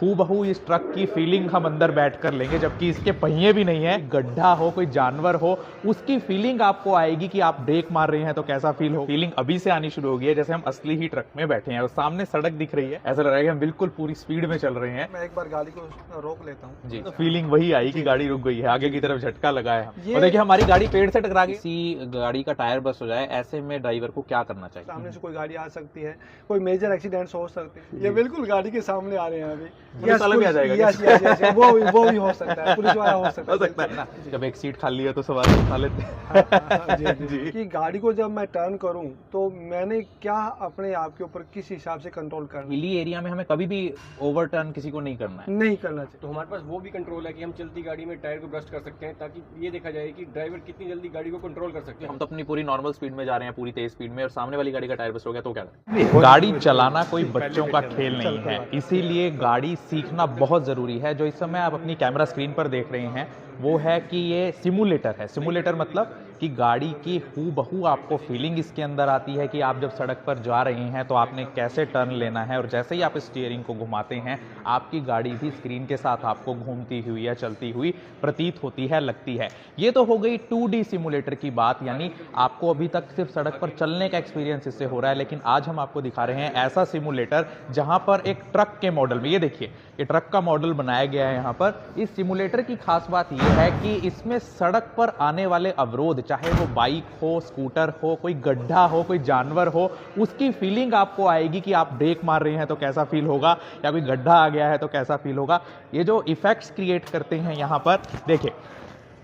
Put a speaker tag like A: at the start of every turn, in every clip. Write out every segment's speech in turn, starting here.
A: हूबहू इस ट्रक की फीलिंग हम अंदर बैठ कर लेंगे, जबकि इसके पहिए भी नहीं है। गड्ढा हो, कोई जानवर हो, उसकी फीलिंग आपको आएगी कि आप ब्रेक मार रहे हैं तो कैसा फील हो। फीलिंग अभी से आनी शुरू हो गई है जैसे हम असली ही ट्रक में बैठे हैं और सामने सड़क दिख रही है, ऐसा लग रहा है कि हम बिल्कुल पूरी स्पीड में चल रहे हैं।
B: मैं एक बार गाड़ी को रोक लेता हूँ
A: जी, तो फीलिंग वही आई कि गाड़ी रुक गई है, आगे की तरफ झटका लगा है। और देखिए हमारी गाड़ी पेड़ से टकरा गई। किसी गाड़ी का टायर बस हो जाए, ऐसे में ड्राइवर को क्या करना चाहिए?
B: सामने से कोई गाड़ी आ सकती है, कोई मेजर एक्सीडेंट्स हो सकते हैं। ये बिल्कुल गाड़ी के सामने आ रहे हैं अभी।
A: पुलिस वाला भी आ जाएगा?
B: यस यस यस, वो भी हो सकता है, पुलिस वाला हो सकता
A: है ना। जब एक सीट खाली है तो सवारी उठा लेते हैं।
B: जी। कि गाड़ी को जब मैं टर्न करूं तो मैंने क्या अपने आप के ऊपर किस हिसाब से कंट्रोल करना है।
A: हिली एरिया में हमें कभी भी ओवरटर्न किसी को नहीं करना है।
B: नहीं करना चाहिए।
C: तो हमारे पास वो भी कंट्रोल है कि हम चलती गाड़ी में टायर को ब्रस्ट कर सकते हैं, ताकि ये देखा जाए कि ड्राइवर कितनी जल्दी गाड़ी को कंट्रोल कर सकते हैं।
A: हम तो अपनी पूरी नॉर्मल स्पीड में जा रहे हैं, पूरी तेज स्पीड में, और सामने वाली गाड़ी का टायर बस्ट हो गया तो क्या करें? गाड़ी चलाना कोई बच्चों का खेल नहीं है, इसीलिए गाड़ी सीखना बहुत जरूरी है। जो इस समय आप अपनी कैमरा स्क्रीन पर देख रहे हैं वो है कि ये सिमुलेटर है। सिमुलेटर मतलब कि गाड़ी की हूबहू आपको फीलिंग इसके अंदर आती है कि आप जब सड़क पर जा रहे हैं तो आपने कैसे टर्न लेना है, और जैसे ही आप स्टीयरिंग को घुमाते हैं आपकी गाड़ी भी स्क्रीन के साथ आपको घूमती हुई या चलती हुई प्रतीत होती है, लगती है। ये तो हो गई 2D सिमुलेटर की बात, यानी आपको अभी तक सिर्फ सड़क पर चलने का एक्सपीरियंस इससे हो रहा है। लेकिन आज हम आपको दिखा रहे हैं ऐसा सिमुलेटर जहां पर एक ट्रक के मॉडल में, ये देखिए ये ट्रक का मॉडल बनाया गया है यहाँ पर। इस सिमुलेटर की खास बात यह है कि इसमें सड़क पर आने वाले अवरोध, चाहे वो बाइक हो, स्कूटर हो, कोई गड्ढा हो, कोई जानवर हो, उसकी फीलिंग आपको आएगी कि आप ब्रेक मार रहे हैं तो कैसा फील होगा, या कोई गड्ढा आ गया है तो कैसा फील होगा। ये जो इफेक्ट्स क्रिएट करते हैं यहाँ पर, देखिए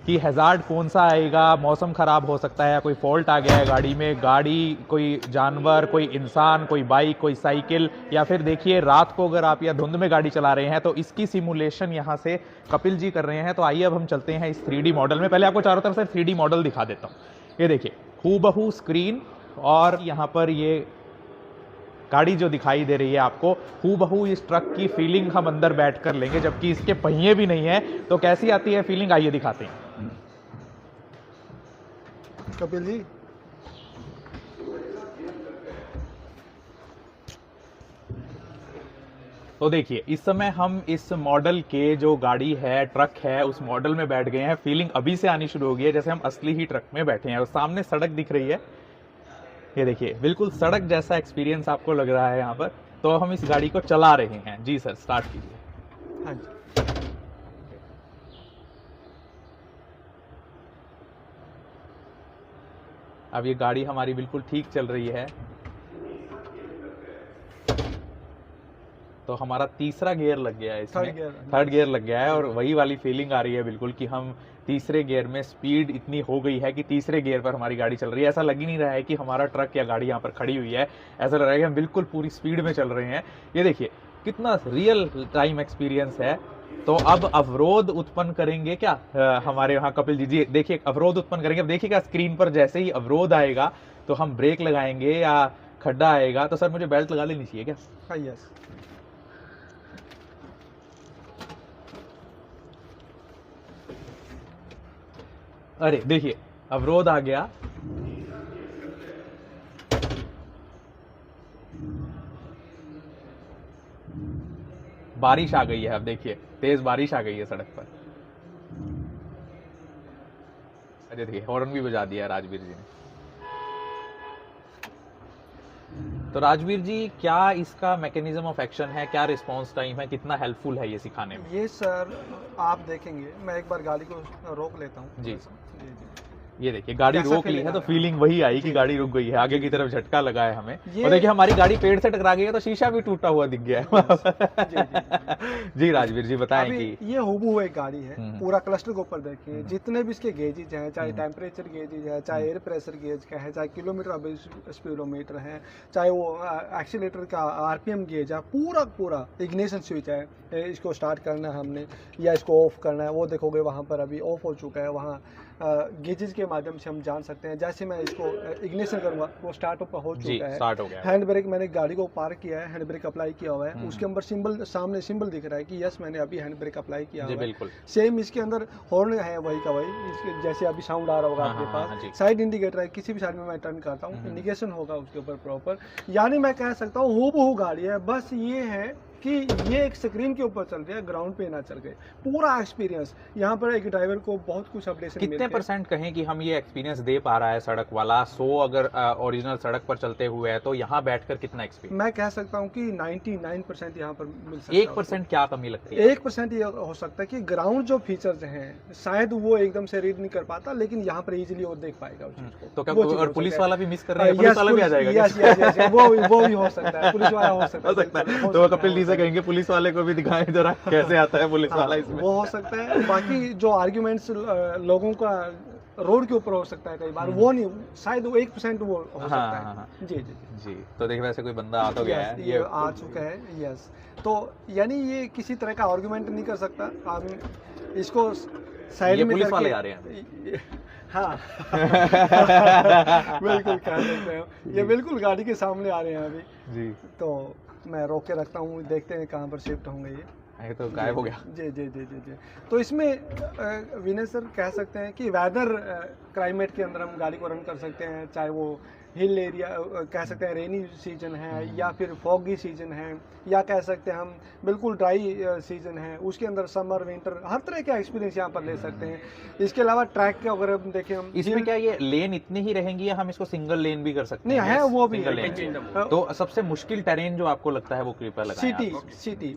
A: कि हैजार्ड कौन सा आएगा, मौसम खराब हो सकता है, कोई फॉल्ट आ गया है गाड़ी में, गाड़ी, कोई जानवर, कोई इंसान, कोई बाइक, कोई साइकिल, या फिर देखिए रात को अगर आप या धुंध में गाड़ी चला रहे हैं तो इसकी सिमुलेशन यहाँ से कपिल जी कर रहे हैं। तो आइए अब हम चलते हैं इस 3D मॉडल में। पहले आपको चारों तरफ से 3D मॉडल दिखा देता हूँ। ये देखिए हूबहू स्क्रीन, और यहाँ पर ये गाड़ी जो दिखाई दे रही है आपको, हूबहू इस ट्रक की फीलिंग हम अंदर बैठ कर लेंगे, जबकि इसके पहिए भी नहीं है। तो कैसी आती है फीलिंग, आइए दिखाते हैं।
B: कपिल जी,
A: तो देखिए इस समय हम इस मॉडल के जो गाड़ी है, ट्रक है, उस मॉडल में बैठ गए हैं। फीलिंग अभी से आनी शुरू हो गई है जैसे हम असली ही ट्रक में बैठे हैं और सामने सड़क दिख रही है। ये देखिए बिल्कुल सड़क जैसा एक्सपीरियंस आपको लग रहा है यहाँ पर। तो हम इस गाड़ी को चला रहे हैं। जी सर, स्टार्ट कीजिए।
B: हाँ जी।
A: अब ये गाड़ी हमारी बिल्कुल ठीक चल रही है। तो हमारा तीसरा गियर लग गया है इसमें, थर्ड गियर लग गया है, और वही वाली फीलिंग आ रही है बिल्कुल कि हम तीसरे गियर में, स्पीड इतनी हो गई है कि तीसरे गियर पर हमारी गाड़ी चल रही है। ऐसा लग ही नहीं रहा है कि हमारा ट्रक या गाड़ी यहाँ पर खड़ी हुई है, ऐसा लग रहा है कि हम बिल्कुल पूरी स्पीड में चल रहे हैं। ये देखिए कितना रियल टाइम एक्सपीरियंस है। तो अब अवरोध उत्पन्न करेंगे क्या हमारे यहाँ कपिल जी? देखिए अवरोध उत्पन्न करेंगे। अब देखिएगा स्क्रीन पर जैसे ही अवरोध आएगा तो हम ब्रेक लगाएंगे या खड्डा आएगा। तो सर मुझे बेल्ट लगा लेनी चाहिए क्या?
B: हाँ, यस।
A: अरे देखिए अवरोध आ गया। बारिश आ गई है, अब देखिए तेज बारिश आ गई है सड़क पर। अरे देखिए हॉर्न भी बजा दिया राजवीर जी ने। तो राजवीर जी, क्या इसका मैकेनिज्म ऑफ एक्शन है, क्या रिस्पांस टाइम है, कितना हेल्पफुल है ये सिखाने में?
B: ये सर आप देखेंगे, मैं एक बार गाड़ी को रोक लेता हूँ।
A: जी।
B: जी।
A: ये देखिए गाड़ी रोक ली है तो फीलिंग वही आई कि गाड़ी रुक गई है, आगे की तरफ झटका लगा है हमें। और देखिए हमारी गाड़ी पेड़ से टकरा गई है तो शीशा भी टूटा हुआ दिख गया है। जी राजवीर जी बताएं कि ये
B: हूबहू एक गाड़ी है। पूरा क्लस्टर के ऊपर देखिए, जितने भी इसके गेजेज हैं, चाहे टेम्परेचर गेजेज है, चाहे एयर प्रेशर गेज का है, चाहे किलोमीटर स्पीडोमीटर है, चाहे वो एक्सीलेटर का RPM गेज है, पूरा इग्निशन स्विच है, इसको स्टार्ट करना है हमने या इसको ऑफ करना है, वो देखोगे वहाँ पर अभी ऑफ हो चुका है। वहाँ गेजेस के माध्यम से हम जान सकते हैं। जैसे मैं इसको इग्निशन करूंगा वो स्टार्ट अप हो चुका है,
A: स्टार्ट हो गया।
B: हैंड ब्रेक मैंने गाड़ी को पार्क किया है, हैंड ब्रेक अप्लाई किया हुआ है, उसके अंदर सिंबल, सामने सिंबल दिख रहा है कि यस मैंने अभी हैंड ब्रेक अप्लाई किया हुआ है। सेम इसके अंदर हॉर्न है वही का वही, इसके जैसे अभी साउंड आ रहा होगा आपके पास। साइड इंडिकेटर है, किसी भी साइड में मैं टर्न करता हूँ इंडिकेशन होगा उसके ऊपर प्रॉपर। यानी मैं कह सकता हूँ हूबहू गाड़ी है, बस ये है कि ये एक स्क्रीन के ऊपर चल रही है, ग्राउंड पे ना चल गए। पूरा एक्सपीरियंस यहाँ पर एक ड्राइवर को बहुत कुछ अपडेशन मिलते
A: कितने
B: हैं।
A: परसेंट कहें कि हम ये एक्सपीरियंस दे पा रहा है सड़क वाला? 100 अगर ओरिजिनल सड़क पर चलते हुए है तो यहाँ बैठकर कितना एक्सपीरियंस?
B: मैं कह सकता हूँ कि 99% यहाँ पर मिल सकता है।
A: 1% क्या कमी लगती है?
B: 1% ये हो सकता है कि ग्राउंड जो फीचर्स हैं शायद वो एकदम से रीड नहीं कर पाता, लेकिन यहाँ पर इजीली वो देख पाएगा उस चीज को।
A: तो क्या
B: वो चीज़
A: और
B: हो
A: पुलिस
B: सकता है।
A: वाला भी मिस कर रहे हैं? पुलिस वाला भी आ जाएगा क्या?
B: यस यस यस, वो भी हो सकता है, पुलिस वाला हो सकता है,
A: हो सकता है।
B: हो
A: तो वो
B: सकता
A: कपिल जी से कहेंगे पुलिस वाले को भी दिखाएं जरा कैसे आता है पुलिस वाला
B: हाँ,
A: इसमें।
B: वो हो सकता है। बाकी जो आर्ग्यूमेंट्स लोगों का रोड के ऊपर हो सकता है कई बार, वो नहीं, शायद वो 1% वो हो सकता
A: हाँ,
B: है।
A: हाँ, हाँ।
B: जी जी
A: जी, तो देखिए वैसे कोई बंदा आ तो गया
B: यस,
A: है
B: ये आ चुका है। यस, तो यानी ये किसी तरह का आर्गुमेंट नहीं कर सकता। हम इसको साइड
A: ये
B: में
A: पुलिस
B: करके
A: वाले आ रहे हैं।
B: हाँ बिल्कुल कह सकते हैं, ये बिल्कुल गाड़ी के सामने आ रहे हैं अभी।
A: जी,
B: तो मैं रोक के रखता हूँ, देखते हैं कहाँ पर शिफ्ट होंगे ये।
A: तो गायब हो गया।
B: जी जी जी जी जी। तो इसमें विनय सर कह सकते हैं कि वेदर क्लाइमेट के अंदर हम गाड़ी को रन कर सकते हैं, चाहे वो हिल एरिया कह सकते हैं, रेनी सीजन है, या फिर फॉगी सीजन है, या कह सकते हैं हम बिल्कुल ड्राई सीजन है, उसके अंदर समर विंटर हर तरह का एक्सपीरियंस यहाँ पर ले सकते हैं। इसके अलावा ट्रैक के अगर हम देखें, हम
A: इसमें क्या ये लेन इतनी ही रहेंगी या हम इसको सिंगल लेन भी कर सकते
B: नहीं
A: हैं?
B: है, वो भी
A: सिंगल
B: है।
A: लेन। तो सबसे मुश्किल टेरेन जो आपको लगता है वो कृपया लगाएं आप।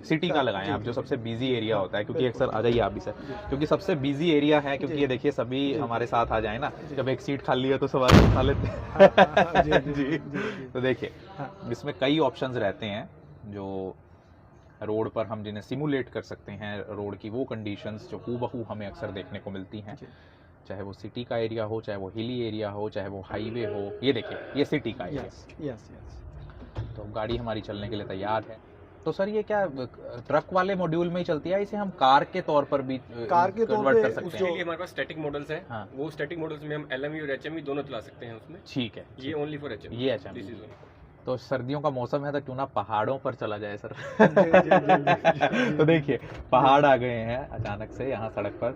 A: सिटी का लगाएं आप, जो सबसे बिजी एरिया होता है, क्योंकि अक्सर आ जाइए आप भी सर, क्योंकि सबसे बिजी एरिया है। क्योंकि ये देखिए सभी हमारे साथ आ जाए ना, जब एक सीट खाली है तो सवारी उठा लेते हैं। जी, तो देखिए इसमें कई ऑप्शंस रहते हैं जो रोड पर हम जिन्हें सिमुलेट कर सकते हैं, रोड की वो कंडीशंस जो हूबहू हमें अक्सर देखने को मिलती हैं, चाहे वो सिटी का एरिया हो, चाहे वो हिली एरिया हो, चाहे वो हाईवे हो। ये देखिए ये सिटी का एरिया।
B: Yes yes.
A: तो गाड़ी हमारी चलने के लिए तैयार है। तो सर ये क्या ट्रक वाले मॉड्यूल में ही चलती है, इसे हम कार के तौर पर भी
B: कार के तौर
A: कन्वर्ट
B: पे
A: कर सकते
C: उसके
A: हैं?
C: लिए हमारे पास स्टैटिक मॉडल्स हैं।
A: हाँ।
C: वो स्टैटिक मॉडल्स में हम LME और HME दोनों चला सकते हैं उसमें।
A: ठीक है,
C: ये ओनली फॉर HME।
A: ये HME।
C: दिस इज
A: तो सर्दियों का मौसम है तो क्यों ना पहाड़ों पर चला जाए सर।
B: जी।
A: तो देखिए पहाड़ आ गए हैं अचानक से यहाँ सड़क पर।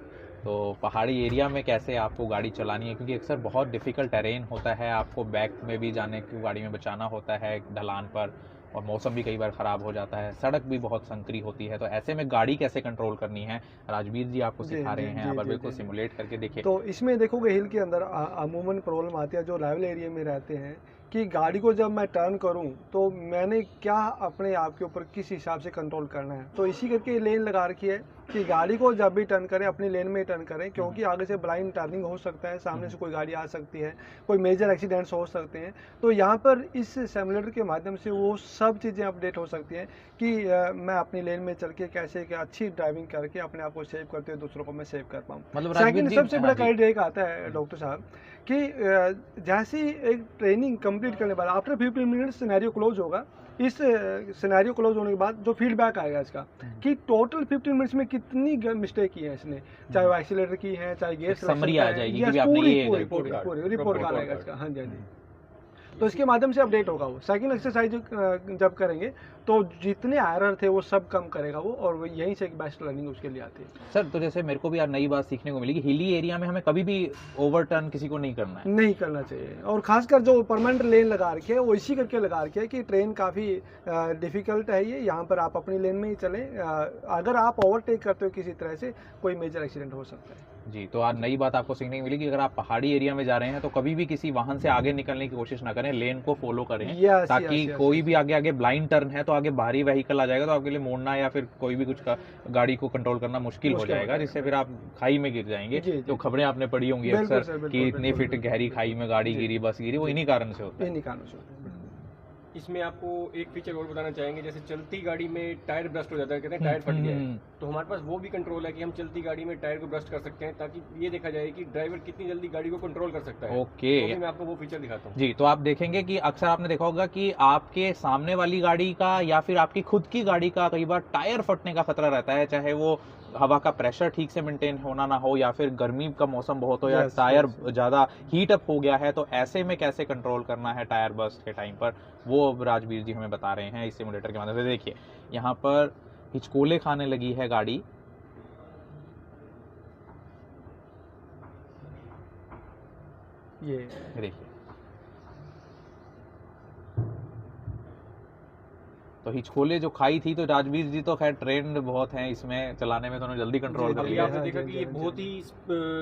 A: तो पहाड़ी एरिया में कैसे आपको गाड़ी चलानी है, क्योंकि अक्सर बहुत डिफिकल्ट टेरेन होता है, आपको बैक में भी जाने की गाड़ी में बचाना होता है ढलान पर, और मौसम भी कई बार ख़राब हो जाता है, सड़क भी बहुत संकरी होती है। तो ऐसे में गाड़ी कैसे कंट्रोल करनी है, राजवीर जी आपको सिखा रहे हैं यहाँ पर। बिल्कुल सिमुलेट करके देखिए।
B: तो इसमें देखोगे हिल के अंदर अमूमन प्रॉब्लम आती है जो लेवल एरिया में रहते हैं, कि गाड़ी को जब मैं टर्न करूं तो मैंने क्या अपने आप के ऊपर किस हिसाब से कंट्रोल करना है। तो इसी करके लेन लगा रखी है कि गाड़ी को जब भी टर्न करें अपनी लेन में ही टर्न करें, क्योंकि आगे से ब्लाइंड टर्निंग हो सकता है, सामने से कोई गाड़ी आ सकती है, कोई मेजर एक्सीडेंट्स हो सकते हैं। तो यहाँ पर इस सिमुलेटर के माध्यम से वो सब चीज़ें अपडेट हो सकती हैं कि मैं अपनी लेन में चल के कैसे अच्छी ड्राइविंग करके अपने आप को सेव करते हुए दूसरों को मैं सेव कर पाऊँ।
A: मतलब
B: सेकंड सबसे बड़ा क्राइटेरिया एक आता है डॉक्टर साहब कि जैसे ही एक ट्रेनिंग कंप्लीट करने के बाद आफ्टर 15 मिनट्स सिनेरियो क्लोज होगा। इस सिनेरियो क्लोज होने के बाद जो फीडबैक आएगा इसका कि टोटल 15 मिनट्स में कितनी मिस्टेक की है इसने, चाहे वो एक्सीलरेटर की है, चाहे गेयर
A: समरी आ जाएगी कि आपने ये
B: रिपोर्ट कार्ड आएगा इसका। हाँ जी हाँ जी। तो इसके माध्यम से अपडेट होगा वो। सेकंड एक्सरसाइज जब करेंगे तो जितने एरर थे वो सब कम करेगा वो, और वो यहीं से एक बेस्ट लर्निंग उसके लिए आती है।
A: सर तो जैसे मेरे को भी यार नई बात सीखने को मिली कि हिली एरिया में हमें कभी भी ओवरटर्न किसी को नहीं करना है।
B: नहीं करना चाहिए, और खासकर जो परमानेंट लेन लगा रखे है वो इसी करके लगा रखे है कि ट्रेन काफ़ी डिफिकल्ट है ये, यहाँ पर आप अपनी लेन में ही चलें। अगर आप ओवरटेक करते हो किसी तरह से कोई मेजर एक्सीडेंट हो सकता है।
A: जी, तो आज नई बात आपको सीखने को मिली कि अगर आप पहाड़ी एरिया में जा रहे हैं तो कभी भी किसी वाहन से आगे निकलने की कोशिश ना करें, लेन को फॉलो करें। ताकि कोई भी आगे ब्लाइंड टर्न है तो आगे भारी व्हीकल आ जाएगा तो आपके लिए मोड़ना या फिर कोई भी कुछ का गाड़ी को कंट्रोल करना मुश्किल हो जाएगा, जिससे फिर आप खाई में गिर जाएंगे। तो खबरें आपने पढ़ी होंगी अक्सर कि इतने फीट गहरी खाई में गाड़ी गिरी, बस गिरी, वो इन्हीं कारण से होता है।
C: इसमें आपको एक फीचर और बताना चाहेंगे, जैसे चलती गाड़ी में टायर ब्रस्ट हो जाता है, कहते हैं टायर फट गया है, तो हमारे पास वो भी कंट्रोल है कि हम चलती गाड़ी में टायर को ब्रस्ट कर सकते हैं, ताकि ये देखा जाए कि ड्राइवर कितनी जल्दी गाड़ी को कंट्रोल कर सकता है।
A: ओके,
C: तो मैं आपको वो फीचर दिखाता हूँ।
A: जी, तो आप देखेंगे कि अक्सर आपने देखा होगा कि आपके सामने वाली गाड़ी का या फिर आपकी खुद की गाड़ी का कई बार टायर फटने का खतरा रहता है, चाहे वो हवा का प्रेशर ठीक से मेंटेन होना ना हो, या फिर गर्मी का मौसम बहुत हो, या टायर ज़्यादा हीट अप हो गया है। तो ऐसे में कैसे कंट्रोल करना है टायर बर्स्ट के टाइम पर, वो अब राजवीर जी हमें बता रहे हैं इस सिमुलेटर के माध्यम से। देखिए यहाँ पर हिचकोले खाने लगी है गाड़ी।
B: ये
A: देखिए तो हिचकोले जो खाई थी, तो राजवीर जी तो खैर ट्रेंड बहुत हैं इसमें चलाने में, तो उन्होंने जल्दी कंट्रोल कर
C: अभी
A: लिया।
C: आपने देखा कि ये बहुत ही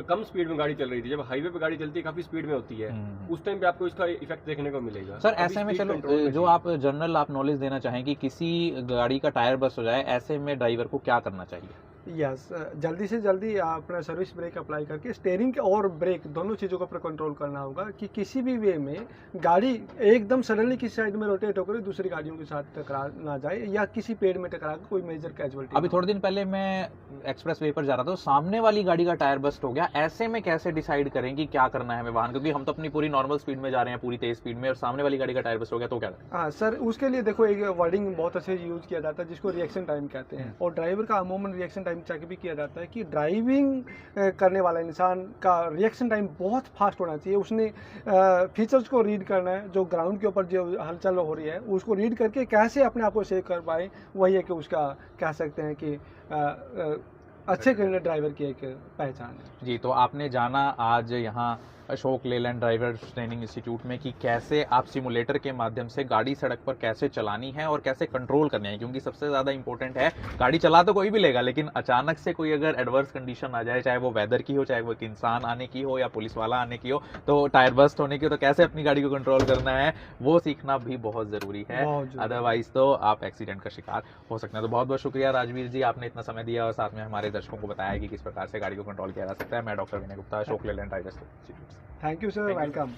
C: कम स्पीड में गाड़ी चल रही थी। जब हाईवे पे गाड़ी चलती है काफी स्पीड में होती है, उस टाइम पे आपको इसका इफेक्ट देखने को मिलेगा।
A: सर
C: अभी
A: ऐसे में
C: speed
A: चलो
C: control में
A: जो
C: थी।
A: आप जनरल आप नॉलेज देना चाहें कि किसी गाड़ी का टायर बस्ट हो जाए, ऐसे में ड्राइवर को क्या करना चाहिए?
B: यस, जल्दी से जल्दी अपना सर्विस ब्रेक अप्लाई करके स्टेयरिंग और ब्रेक दोनों चीज़ों को पर कंट्रोल करना होगा कि किसी भी वे में गाड़ी एकदम सडनली किसी साइड में रोटेट होकर दूसरी गाड़ियों के साथ टकरा ना जाए या किसी पेड़ में टकरा कर कोई मेजर कैजुअलिटी।
A: अभी थोड़े दिन पहले मैं एक्सप्रेस वे पर जा रहा था, तो सामने वाली गाड़ी का टायर बस्ट हो गया। ऐसे में कैसे डिसाइड करें कि क्या करना है हमें वाहन, क्योंकि हम तो अपनी पूरी नॉर्मल स्पीड में जा रहे हैं, पूरी तेज स्पीड में, और सामने वाली गाड़ी का टायर बस्ट हो गया तो क्या करें?
B: हाँ सर, उसके लिए देखो एक वर्डिंग बहुत अच्छे यूज़ किया जाता है जिसको रिएक्शन टाइम कहते हैं, और ड्राइवर का अमूमन रिएक्शन टाइम चेक भी किया जाता है कि ड्राइविंग करने वाला इंसान का रिएक्शन टाइम बहुत फास्ट होना चाहिए। उसने फीचर्स को रीड करना है, जो ग्राउंड के ऊपर जो हलचल हो रही है उसको रीड करके कैसे अपने आप को सेव कर पाए, वही है कि उसका कह सकते हैं कि अच्छे ड्राइवर की एक पहचान है।
A: जी, तो आपने जाना आज यहाँ Ashok Leyland driver training institute में कि कैसे आप सिमुलेटर के माध्यम से गाड़ी सड़क पर कैसे चलानी है और कैसे कंट्रोल करनी है, क्योंकि सबसे ज़्यादा इंपॉर्टेंट है, गाड़ी चला तो कोई भी लेगा, लेकिन अचानक से कोई अगर एडवर्स कंडीशन आ जाए, चाहे वो वेदर की हो, चाहे वो एक इंसान आने की हो या पुलिस वाला आने की हो, तो टायर बस्ट होने की हो, तो कैसे अपनी गाड़ी को कंट्रोल करना है वो सीखना भी बहुत ज़रूरी है, अदरवाइज तो आप एक्सीडेंट का शिकार हो सकते हैं। तो बहुत बहुत शुक्रिया राजवीर जी, आपने इतना समय दिया और साथ में हमारे दर्शकों को बताया कि किस प्रकार से गाड़ी को कंट्रोल किया जा सकता है। मैं डॉक्टर विनय गुप्ता, अशोक लेलैंड ड्राइवर इंस्टीट्यूट से।
B: Thank you sir, welcome.